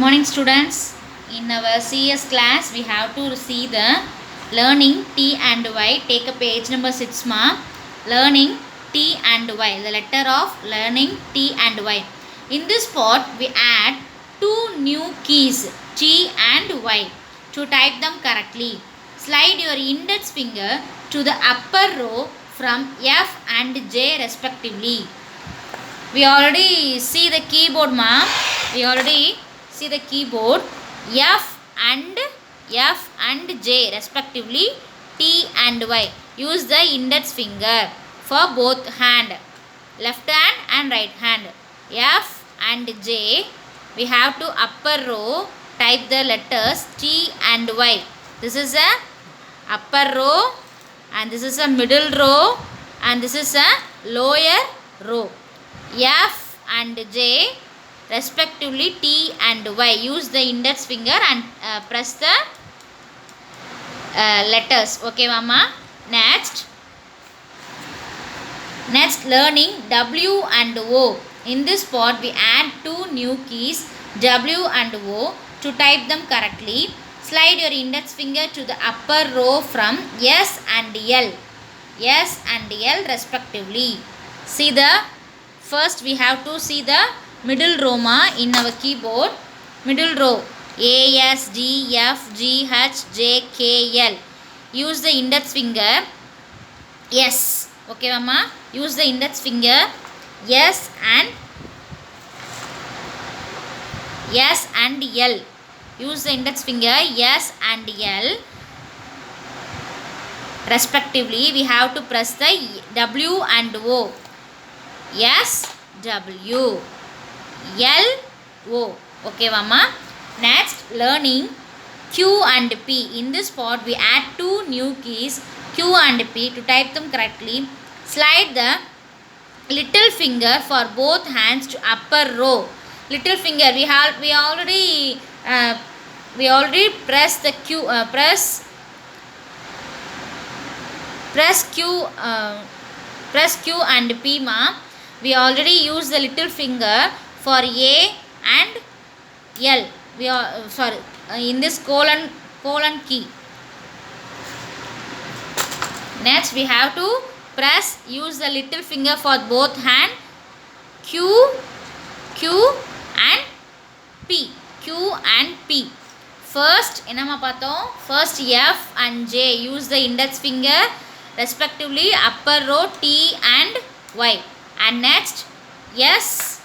morning students. In our CS class we have to see the learning T and Y. Take a page number 6 ma. Learning T and Y. The letter of learning T and Y. In this part we add two new keys T and Y to type them correctly. Slide your index finger to the upper row from F and J respectively. We already see the keyboard ma. We already see the keyboard. F and J respectively, T and Y. Use the index finger for both hand, left hand and right hand. F and J, we have to upper row type the letters T and Y. This is a upper row and this is a middle row and this is a lower row. F and J respectively, T and Y. Use the index finger and press the letters. Okay mama. Next learning W and O. In this part we add two new keys W and O to type them correctly. Slide your index finger to the upper row from S and L. S and L respectively. See the first we have to see the middle row ma in our keyboard. Middle row A, S, D, F, G, H, J, K, L. Use the index finger S. Okay mama. Use the index finger S and L. Use the index finger S and L respectively. We have to press the W and O. S, W, L, O. Okay mama. Next learning Q and P. In this part we add two new keys Q and P to type them correctly. Slide the little finger for both hands to upper row. Little finger we already press the Q press Q and P ma. We already use the little finger for A and L. We are in this colon key. Next we have to use the little finger for both hand Q and P. Q and P. First enama pathom. First F and J. Use the index finger respectively upper row T and Y. And next S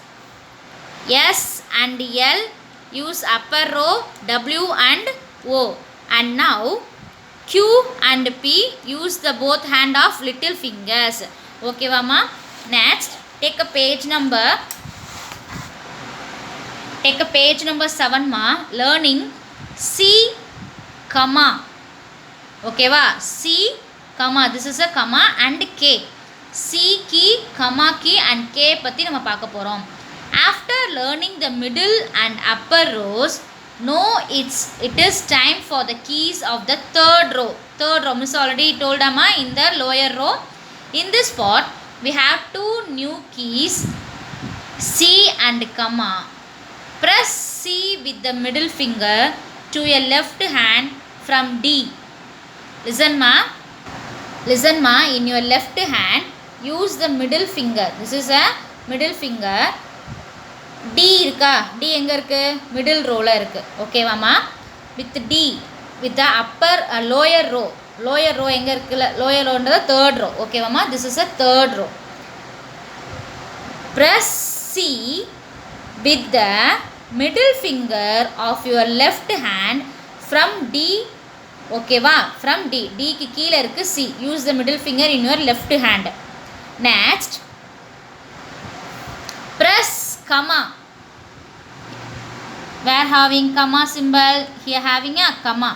and L. Use upper row W and O. And now Q and P. Use the both hand of little fingers. Okay mama. Next take a page number 7 ma. Learning C, comma. Okay va. C, comma. This is a comma and K. C key, comma key and K பத்தி நம்ம பார்க்க போறோம். After learning the middle and upper rows, know it is time for the keys of the third row. Miss already told amma in the lower row. In this part we have two new keys C and comma. Press C with the middle finger to your left hand from D. Listen ma. In your left hand use the middle finger. This is a middle finger. D இருக்கா? D எங்க இருக்கு? middle rowல இருக்கு. Okay மாமா. With D, with the upper lower row. Lower row எங்க இருக்குல? Lower row ன்றது third row. Okay மாமா. This is a third row. Press C with the middle finger of your left hand from D. Okay வா? From D. D க்கு கீழ இருக்கு C. Use the middle finger in your left hand. Next press comma. Where having comma symbol? Here having a comma.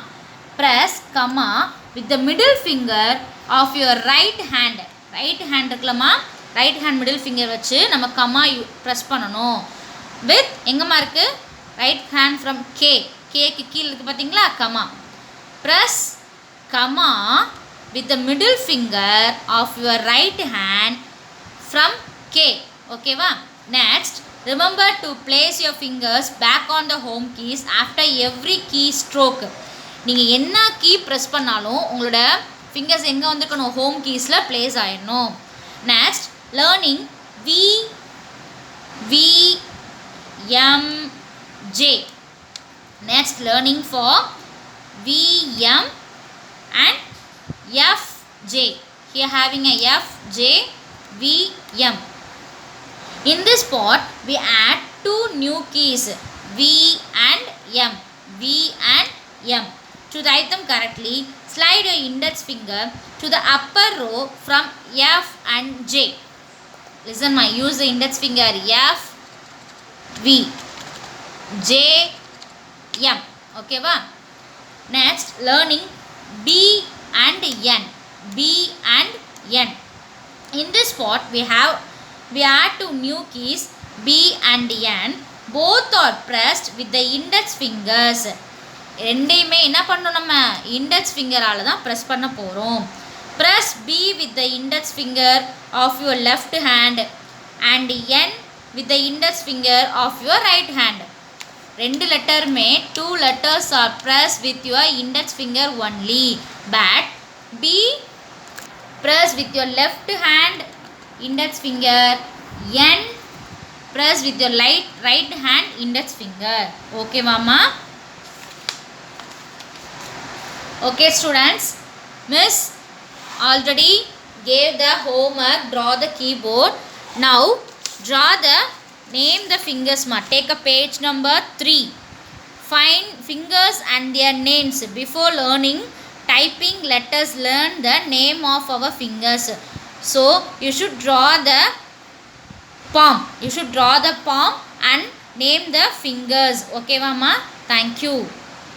Press comma with the middle finger of your right hand. Right hand இருக்குலமா. Right hand middle finger வச்சு நம்ம comma press பண்ணனும். With எங்கமா இருக்கு? Right hand from K. K க்கு கீழ இருக்கு பாத்தீங்களா? comma. Press comma with the middle finger of your right hand from K. Okay va? Next Remember to place your fingers back on the home keys after every key stroke. நீங்கள் என்ன key press பண்ணாலும் உங்களோட fingers எங்கே வந்துருக்கணும், home கீஸில் place ஆகிடணும். Next learning V V M J. Next learning for V, M and F, J. Here having a F, J, V, M. In this part we add two new keys V and M. V and M. To write them correctly, slide your index finger to the upper row from F and J. Listen, use the index finger F, V, J, M. Okay va? Next learning B and N. B and N. In this part we add two new keys B and N. Both are pressed with the index fingers. ரெண்டையுமே என்ன பண்ணணும், நம்ம index ஃபிங்கரால் தான் press பண்ண போகிறோம். Press B with the index finger of your left hand and N with the index finger of your right hand. ரெண்டு லெட்டருமே 2 letters are pressed with your index finger only, but B press with your left hand index finger, N press with your right hand index finger. Okay mama? Okay students, miss already gave the homework, draw the keyboard. Now draw the name the fingers ma. Take a page number 3. Find fingers and their names. Before learning typing, let us learn the name of our fingers. So you should draw the palm. You should draw the palm and name the fingers. Okay mama? Thank you.